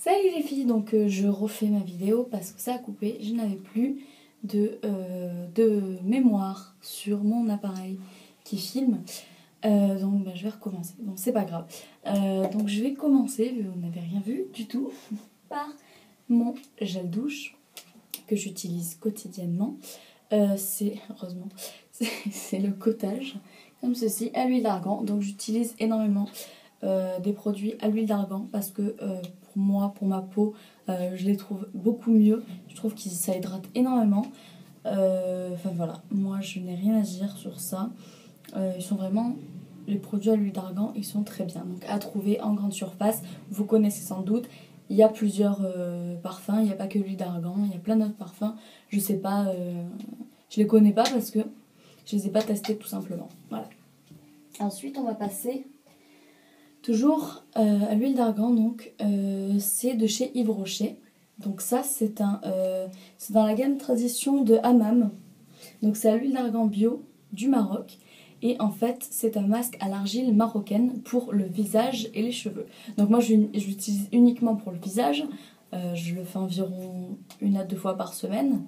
Salut les filles, donc je refais ma vidéo parce que ça a coupé, je n'avais plus de mémoire sur mon appareil qui filme, donc je vais recommencer, bon c'est pas grave. Donc je vais commencer, vu que vous n'avez rien vu du tout, par mon gel douche que j'utilise quotidiennement. Heureusement, c'est le Cottage, comme ceci, à l'huile d'argan, donc j'utilise énormément des produits à l'huile d'argan parce que pour moi, pour ma peau, je les trouve beaucoup mieux. Je trouve que ça hydrate énormément. Enfin voilà, moi je n'ai rien à dire sur ça. Ils sont vraiment, les produits à l'huile d'argan, ils sont très bien. Donc à trouver en grande surface, vous connaissez sans doute. Il y a plusieurs parfums, il n'y a pas que l'huile d'argan, il y a plein d'autres parfums. Je sais pas, je les connais pas parce que je les ai pas testés tout simplement. Voilà. Ensuite, on va passer toujours à l'huile d'argan, donc c'est de chez Yves Rocher. Donc ça c'est dans la gamme Tradition de Hammam. Donc c'est à l'huile d'argan bio du Maroc. Et en fait c'est un masque à l'argile marocaine pour le visage et les cheveux. Donc moi je l'utilise uniquement pour le visage. Je le fais environ 1 à 2 fois par semaine.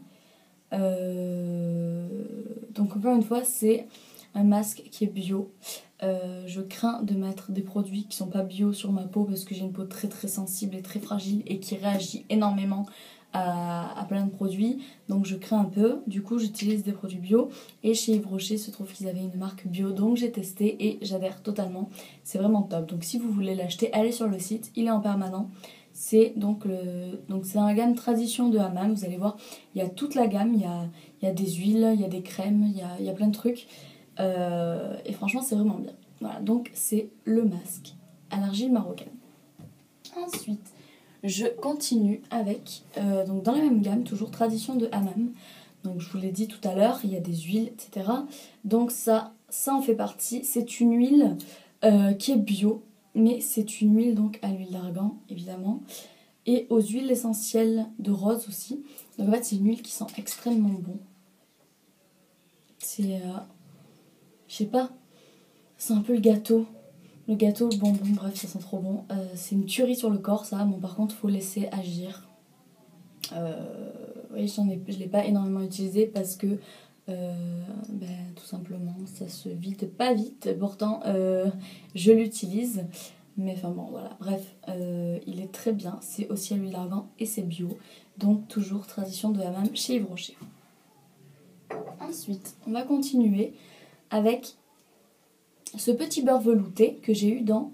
Donc encore une fois c'est un masque qui est bio. Je crains de mettre des produits qui sont pas bio sur ma peau parce que j'ai une peau très très sensible et très fragile et qui réagit énormément à plein de produits, donc je crains un peu. Du coup j'utilise des produits bio et chez Yves Rocher se trouve qu'ils avaient une marque bio, donc j'ai testé et j'adhère totalement, c'est vraiment top. Donc si vous voulez l'acheter, allez sur le site, il est en permanent. C'est donc c'est dans la gamme Tradition de Hammam. Vous allez voir, il y a toute la gamme, il y a des huiles, il y a des crèmes, il y a plein de trucs. Et franchement c'est vraiment bien. Voilà, donc c'est le masque à l'argile marocaine. Ensuite je continue avec donc dans la même gamme, toujours Tradition de Hammam. Donc je vous l'ai dit tout à l'heure, il y a des huiles, etc. Donc ça en fait partie. C'est une huile qui est bio, mais c'est une huile donc à l'huile d'argan évidemment, et aux huiles essentielles de rose aussi. Donc en fait c'est une huile qui sent extrêmement bon. C'est je sais pas, c'est un peu le gâteau, le bonbon, bref, ça sent trop bon. C'est une tuerie sur le corps, ça. Bon, par contre, faut laisser agir. Oui, je l'ai pas énormément utilisé parce que, tout simplement, ça se vide pas vite. Pourtant, je l'utilise. Mais enfin bon, voilà. Bref, il est très bien. C'est aussi à l'huile d'argan et c'est bio. Donc, toujours Tradition de Hammam chez Yves Rocher. Ensuite, on va continuer avec ce petit beurre velouté que j'ai eu dans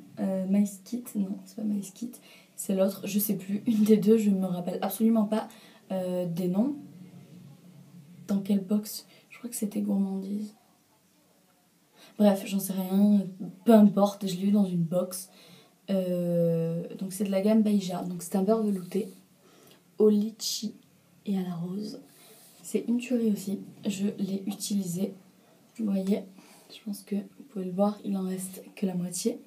Mice Kit. Non, c'est pas Mice Kit, c'est l'autre, je sais plus, une des deux, je me rappelle absolument pas des noms. Dans quelle box? Je crois que c'était Gourmandise. Bref, j'en sais rien, peu importe, je l'ai eu dans une box. Donc c'est de la gamme Baïja, donc c'est un beurre velouté au litchi et à la rose. C'est une tuerie aussi, je l'ai utilisé, vous voyez. Je pense que vous pouvez le voir, il en reste que la moitié.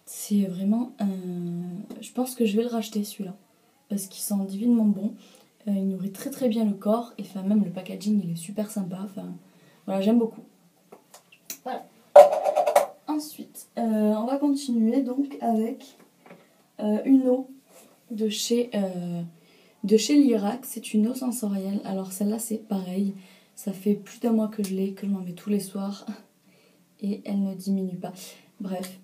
C'est vraiment je pense que je vais le racheter celui-là. Parce qu'il sent divinement bon. Il nourrit très très bien le corps. Et enfin, même le packaging il est super sympa. Enfin, voilà, j'aime beaucoup. Voilà. Ensuite, on va continuer donc avec une eau de chez Lirac. C'est une eau sensorielle. Alors celle-là c'est pareil. Ça fait plus d'1 mois que je l'ai, que je m'en mets tous les soirs. Et elle ne diminue pas. Bref,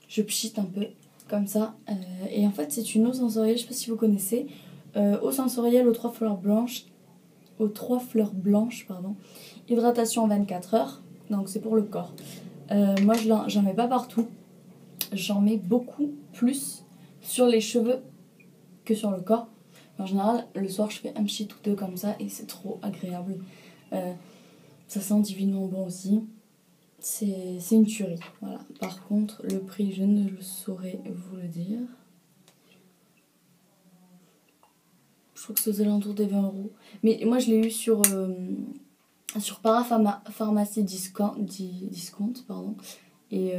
je pchite un peu comme ça. Et en fait, c'est une eau sensorielle, je ne sais pas si vous connaissez. Eau sensorielle aux 3 fleurs blanches. Aux 3 fleurs blanches, pardon. Hydratation en 24 heures. Donc c'est pour le corps. Moi, j'en mets pas partout. J'en mets beaucoup plus sur les cheveux que sur le corps. En général, le soir, je fais un pchit ou 2 comme ça et c'est trop agréable. Ça sent divinement bon aussi. C'est une tuerie. Voilà. Par contre, le prix, je ne le saurais vous le dire. Je crois que c'est aux alentours des 20 €. Mais moi, je l'ai eu sur Parapharmacie Discount, pardon. Et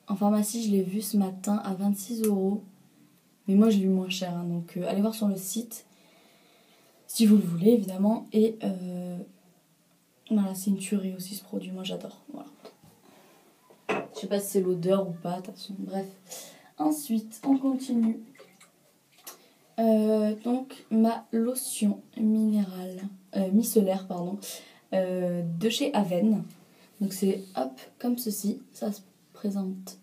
en pharmacie, je l'ai vu ce matin à 26 €. Mais moi, je l'ai eu moins cher. Hein, donc, allez voir sur le site. Si vous le voulez, évidemment. Et voilà, c'est une tuerie aussi ce produit. Moi, j'adore. Voilà. Je sais pas si c'est l'odeur ou pas, de toute façon. Bref. Ensuite, on continue. Donc, ma lotion minérale, micellaire, pardon, de chez Aven. Donc, c'est hop, comme ceci. Ça se présente.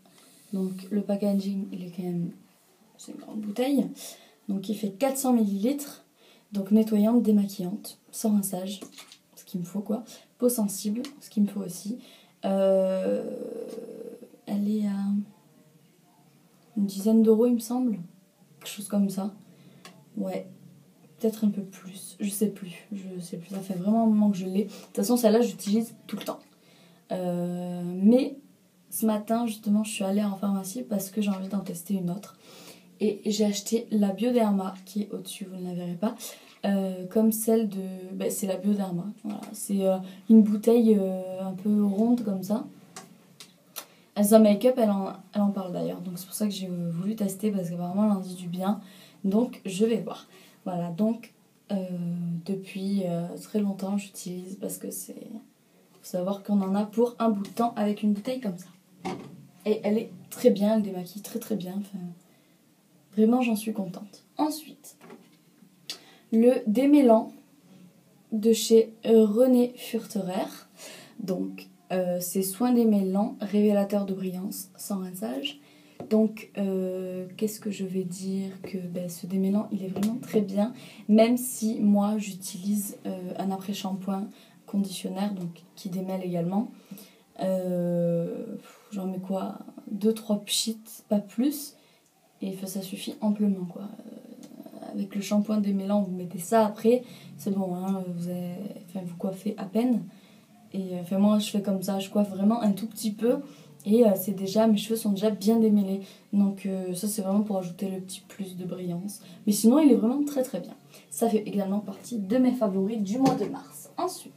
Donc, le packaging, il est quand même. C'est une grande bouteille. Donc, il fait 400 ml. Donc, nettoyante, démaquillante, sans rinçage. Ce qu'il me faut, quoi. Peau sensible, ce qu'il me faut aussi. Elle est à une dizaine d'euros, il me semble. Quelque chose comme ça. Ouais, peut-être un peu plus. Je sais plus. Ça fait vraiment un moment que je l'ai. De toute façon, celle-là, j'utilise tout le temps. Mais ce matin, justement, je suis allée en pharmacie parce que j'ai envie d'en tester une autre. Et j'ai acheté la Bioderma, qui est au-dessus, vous ne la verrez pas. Comme celle de... Ben, c'est la Bioderma. Voilà. C'est une bouteille un peu ronde comme ça. Elsa Makeup, elle en parle d'ailleurs. Donc c'est pour ça que j'ai voulu tester parce qu'apparemment elle en dit du bien. Donc je vais voir. Voilà, donc depuis très longtemps j'utilise parce que c'est... Faut savoir qu'on en a pour un bout de temps avec une bouteille comme ça. Et elle est très bien, elle démaquille très très bien. Enfin, vraiment j'en suis contente. Ensuite, le démêlant de chez René Furterer. Donc c'est soin démêlant, révélateur de brillance, sans rinçage. Donc qu'est-ce que je vais dire que ce démêlant il est vraiment très bien, même si moi j'utilise un après-shampoing conditionnaire donc qui démêle également. J'en mets quoi, 2-3 pchits, pas plus, et ça suffit amplement quoi. Avec le shampoing démêlant vous mettez ça après, c'est bon hein, vous coiffez à peine. Et moi je fais comme ça, je coiffe vraiment un tout petit peu et mes cheveux sont déjà bien démêlés. Donc ça c'est vraiment pour ajouter le petit plus de brillance. Mais sinon il est vraiment très très bien. Ça fait également partie de mes favoris du mois de mars. Ensuite,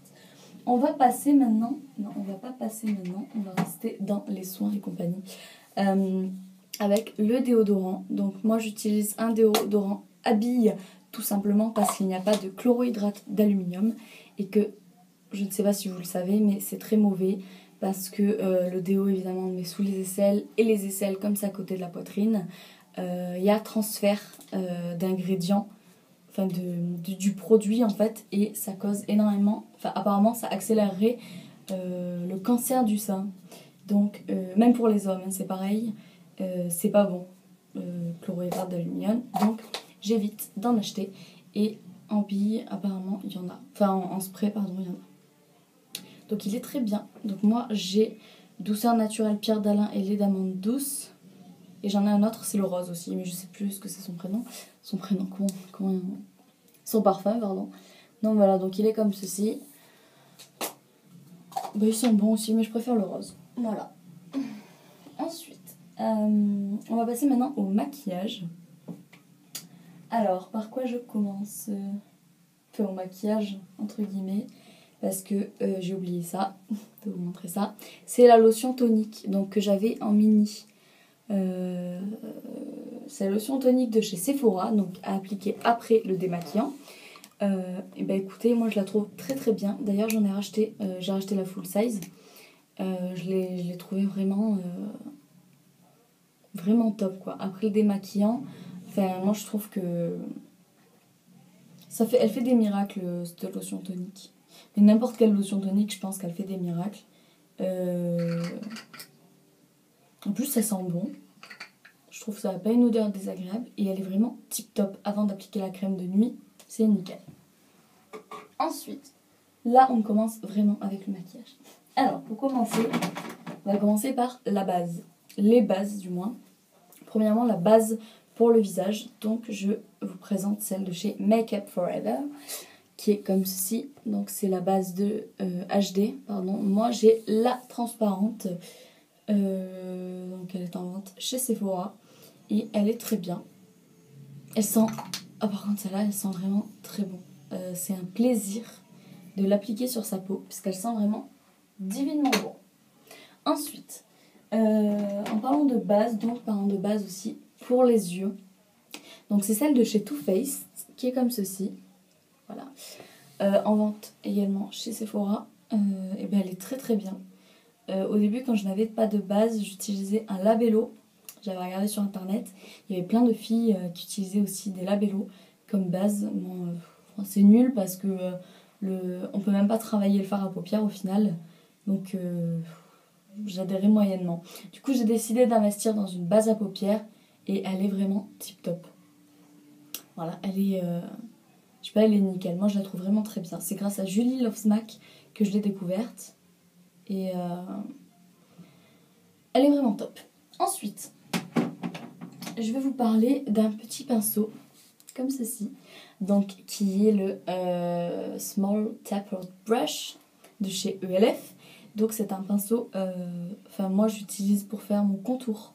on va passer maintenant... Non, on va pas passer maintenant, on va rester dans les soins et compagnie. Avec le déodorant. Donc moi j'utilise un déodorant Habille tout simplement parce qu'il n'y a pas de chlorohydrate d'aluminium et que... Je ne sais pas si vous le savez, mais c'est très mauvais parce que le déo, évidemment, on le met sous les aisselles et les aisselles, comme c'est à côté de la poitrine. Il y a transfert d'ingrédients, enfin du produit en fait, et ça cause énormément, enfin apparemment ça accélérerait le cancer du sein. Donc, même pour les hommes, hein, c'est pareil, c'est pas bon, chlorohydrate d'aluminium. Donc, j'évite d'en acheter et en bille, apparemment, il y en a. Enfin, en spray, pardon, il y en a. Donc il est très bien. Donc moi j'ai Douceur naturelle Pierre d'Alain et lait d'amande douce. Et j'en ai un autre, c'est le rose aussi, mais je sais plus ce que c'est son prénom. Son parfum, pardon. Donc voilà, donc il est comme ceci. Ils sont bons aussi, mais je préfère le rose. Voilà. Ensuite, on va passer maintenant au maquillage. Alors, par quoi je commence au maquillage, entre guillemets. Parce que j'ai oublié ça, de vous montrer ça. C'est la lotion tonique donc, que j'avais en mini. C'est la lotion tonique de chez Sephora, donc à appliquer après le démaquillant. Et écoutez, moi je la trouve très très bien. D'ailleurs j'en ai racheté, j'ai racheté la full size. Je l'ai trouvée vraiment, vraiment top quoi. Après le démaquillant, moi je trouve que elle fait des miracles cette lotion tonique. Mais n'importe quelle lotion tonique, je pense qu'elle fait des miracles. En plus, ça sent bon. Je trouve que ça n'a pas une odeur désagréable. Et elle est vraiment tip top. Avant d'appliquer la crème de nuit, c'est nickel. Ensuite, là, on commence vraiment avec le maquillage. Alors, pour commencer, on va commencer par la base. Les bases, du moins. Premièrement, la base pour le visage. Donc, je vous présente celle de chez Make Up For Ever, qui est comme ceci. Donc c'est la base de HD, pardon. Moi j'ai la transparente, donc elle est en vente chez Sephora et elle est très bien. Elle sent, par contre celle-là elle sent vraiment très bon. C'est un plaisir de l'appliquer sur sa peau puisqu'elle sent vraiment divinement bon. Ensuite, en parlant de base, aussi pour les yeux. Donc c'est celle de chez Too Faced qui est comme ceci. Voilà. En vente également chez Sephora. Elle est très très bien. Au début, quand je n'avais pas de base, j'utilisais un labello J'avais regardé sur internet, il y avait plein de filles qui utilisaient aussi des labellos comme base. Bon, c'est nul parce que on peut même pas travailler le fard à paupières au final. Donc j'adhérais moyennement. Du coup j'ai décidé d'investir dans une base à paupières et elle est vraiment tip top. Voilà, elle est... je sais pas, elle est nickel. Moi je la trouve vraiment très bien. C'est grâce à Julie Loves Mac que je l'ai découverte. Et elle est vraiment top. Ensuite, je vais vous parler d'un petit pinceau comme ceci, donc qui est le Small Tapered Brush de chez ELF. Donc c'est un pinceau, moi j'utilise pour faire mon contour.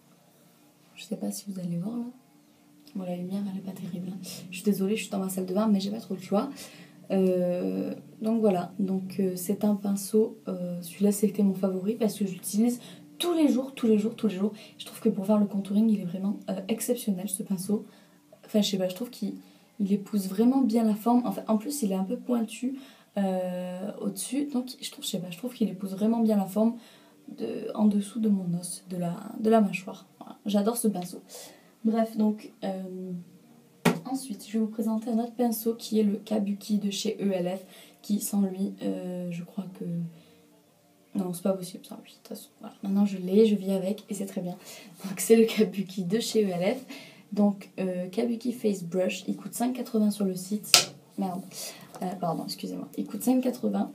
Je sais pas si vous allez voir là. Bon, la lumière elle est pas terrible. Je suis désolée, je suis dans ma salle de bain mais j'ai pas trop le choix. Donc voilà, donc c'est un pinceau, celui-là c'était mon favori parce que j'utilise tous les jours. Je trouve que pour faire le contouring il est vraiment exceptionnel ce pinceau. Enfin je sais pas, je trouve qu'il épouse vraiment bien la forme. Enfin, en plus il est un peu pointu au-dessus, donc je trouve qu'il épouse vraiment bien la forme en dessous de mon os, de la mâchoire. Voilà. J'adore ce pinceau. Bref, donc ensuite, je vais vous présenter un autre pinceau qui est le Kabuki de chez ELF, qui sans lui, je crois que... Non, c'est pas possible sans lui, de toute façon. Voilà. Maintenant je l'ai, je vis avec et c'est très bien. Donc c'est le Kabuki de chez ELF. Donc Kabuki Face Brush, il coûte 5,80 sur le site. Merde, pardon, excusez-moi. Il coûte 5,80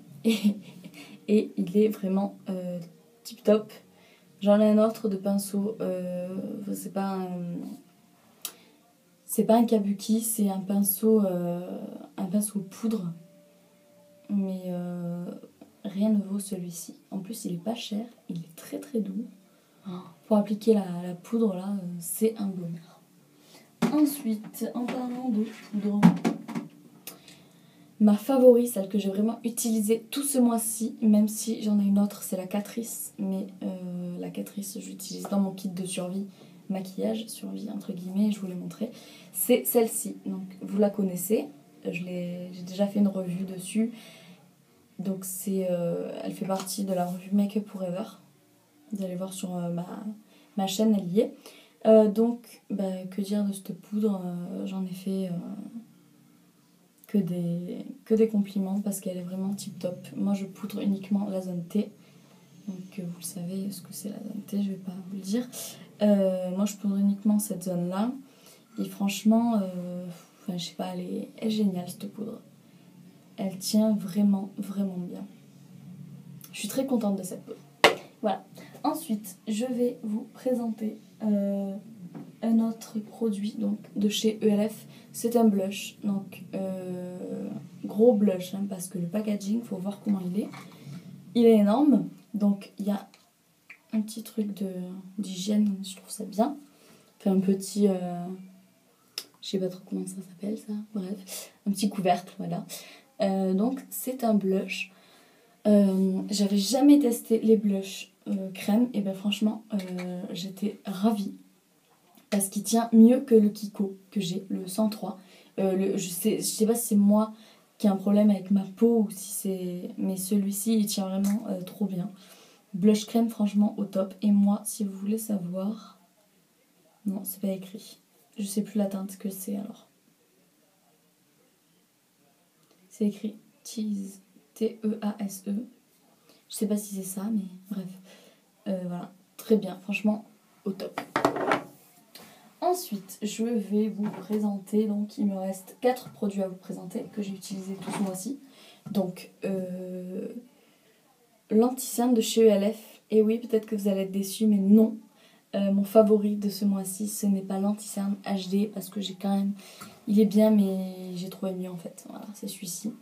et il est vraiment tip top. J'en ai un autre de pinceau, c'est pas un Kabuki, c'est un pinceau poudre, mais rien ne vaut celui-ci. En plus, il est pas cher, il est très très doux. Pour appliquer la poudre là, c'est un bonheur. Ensuite, en parlant de poudre, ma favorite, celle que j'ai vraiment utilisée tout ce mois-ci, même si j'en ai une autre, c'est la Catrice, mais la Catrice, j'utilise dans mon kit de survie, maquillage, survie entre guillemets, je vous l'ai montré. C'est celle-ci, donc vous la connaissez, j'ai déjà fait une revue dessus, donc elle fait partie de la revue Make Up Forever. Vous allez voir sur ma chaîne, elle y est. Donc, que dire de cette poudre, j'en ai fait que des compliments parce qu'elle est vraiment tip top. Moi, je poudre uniquement la zone T. Donc, vous le savez ce que c'est la zone T, je vais pas vous le dire. Moi, je poudre uniquement cette zone-là. Et franchement, je sais pas, elle est géniale cette poudre. Elle tient vraiment, vraiment bien. Je suis très contente de cette poudre. Voilà. Ensuite, je vais vous présenter un autre produit donc, de chez ELF. C'est un blush. Donc, gros blush, hein, parce que le packaging, il faut voir comment il est. Il est énorme. Donc, il y a un petit truc d'hygiène, je trouve ça bien. Enfin, un petit... je sais pas trop comment ça s'appelle, ça. Bref, un petit couvercle, voilà. Donc, c'est un blush. J'avais jamais testé les blushs crème et franchement j'étais ravie parce qu'il tient mieux que le Kiko que j'ai, le 103. Je sais pas si c'est moi qui ai un problème avec ma peau ou si c'est... Mais celui-ci il tient vraiment trop bien. Blush crème franchement au top. Et moi, si vous voulez savoir... Non, c'est pas écrit. Je sais plus la teinte que c'est alors. C'est écrit Tease. T-E-A-S-E. Je sais pas si c'est ça, mais bref. Voilà, très bien, franchement, au top. Ensuite, je vais vous présenter, donc il me reste 4 produits à vous présenter que j'ai utilisés tout ce mois-ci. Donc, l'anti-cerne de chez ELF. Et oui, peut-être que vous allez être déçus, mais non. Mon favori de ce mois-ci, ce n'est pas l'anti-cerne HD, parce que j'ai quand même... Il est bien, mais j'ai trouvé mieux en fait. Voilà, c'est celui-ci.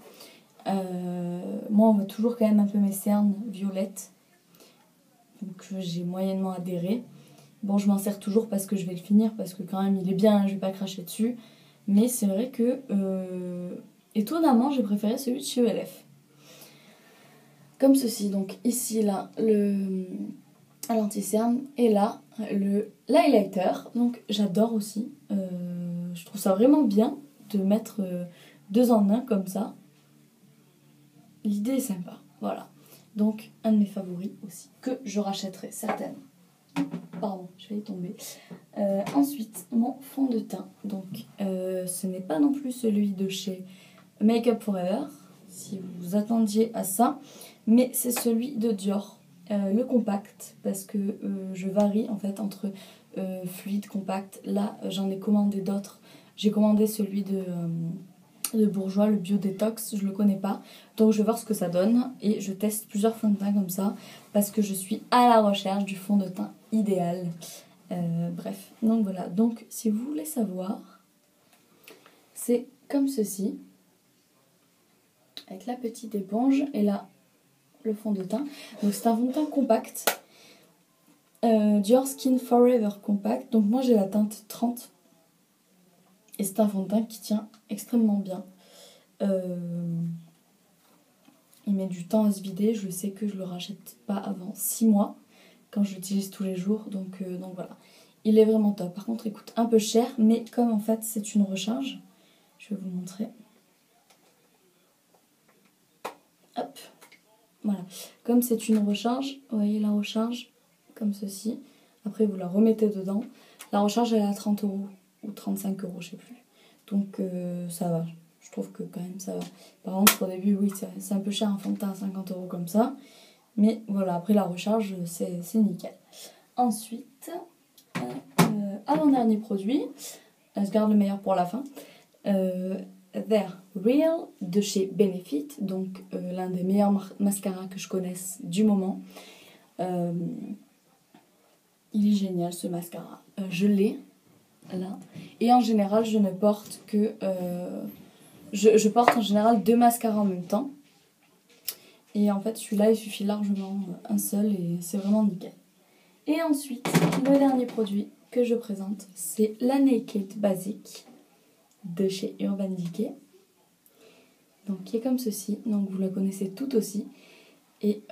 Moi, on voit toujours quand même un peu mes cernes violettes. Donc j'ai moyennement adhéré. Bon, je m'en sers toujours parce que je vais le finir, parce que quand même il est bien, je vais pas cracher dessus. Mais c'est vrai que, étonnamment, j'ai préféré celui de chez ELF. Comme ceci, donc ici, là, l'anti-cerne, et là, l'highlighter. Donc j'adore aussi. Je trouve ça vraiment bien de mettre 2 en 1 comme ça. L'idée est sympa, voilà. Donc, un de mes favoris aussi, que je rachèterai certainement. Pardon, je vais y tomber. Ensuite, mon fond de teint. Donc, ce n'est pas non plus celui de chez Make Up For Ever, si vous vous attendiez à ça, mais c'est celui de Dior, le compact, parce que je varie en fait entre fluide, compact. Là, j'en ai commandé d'autres. J'ai commandé celui de Bourjois, le Bio Détox, je le connais pas, donc je vais voir ce que ça donne et je teste plusieurs fonds de teint comme ça parce que je suis à la recherche du fond de teint idéal. Bref, donc voilà, donc si vous voulez savoir, c'est comme ceci, avec la petite éponge et là le fond de teint. Donc c'est un fond de teint compact, Dior Skin Forever Compact, donc moi j'ai la teinte 30. Et c'est un fond de teint qui tient extrêmement bien. Il met du temps à se vider. Je sais que je le rachète pas avant 6 mois quand je l'utilise tous les jours. Donc voilà. Il est vraiment top. Par contre, il coûte un peu cher. Mais comme en fait c'est une recharge, je vais vous montrer. Hop. Voilà. Comme c'est une recharge, vous voyez la recharge comme ceci. Après vous la remettez dedans. La recharge elle est à 30 € ou 35 €, je sais plus. Donc ça va, je trouve que quand même ça va. Par contre au début oui c'est un peu cher un fond de teint à 50 € comme ça. Mais voilà, après la recharge c'est nickel. Ensuite, avant-dernier produit, je garde le meilleur pour la fin. They're Real de chez Benefit, donc l'un des meilleurs mascaras que je connaisse du moment. Il est génial ce mascara, je l'ai là, et en général je ne porte que je porte en général 2 mascaras en même temps, et en fait celui-là il suffit largement un seul et c'est vraiment nickel. Et ensuite le dernier produit que je présente, c'est la Naked Basic de chez Urban Decay, donc qui est comme ceci, donc vous la connaissez toutes aussi. Et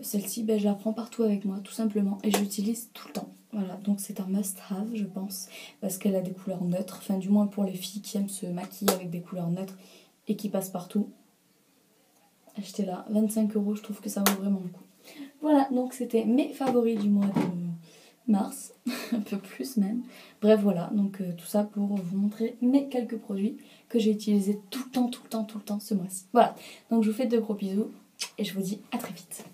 celle-ci, je la prends partout avec moi, tout simplement. Et je l'utilise tout le temps. Voilà, donc c'est un must-have, je pense. Parce qu'elle a des couleurs neutres. Enfin, du moins pour les filles qui aiment se maquiller avec des couleurs neutres et qui passent partout. Achetez-la, 25 €, je trouve que ça vaut vraiment le coup. Voilà, donc c'était mes favoris du mois de mars. Un peu plus même. Bref, voilà, donc tout ça pour vous montrer mes quelques produits que j'ai utilisés tout le temps ce mois-ci. Voilà, donc je vous fais de gros bisous. Et je vous dis à très vite.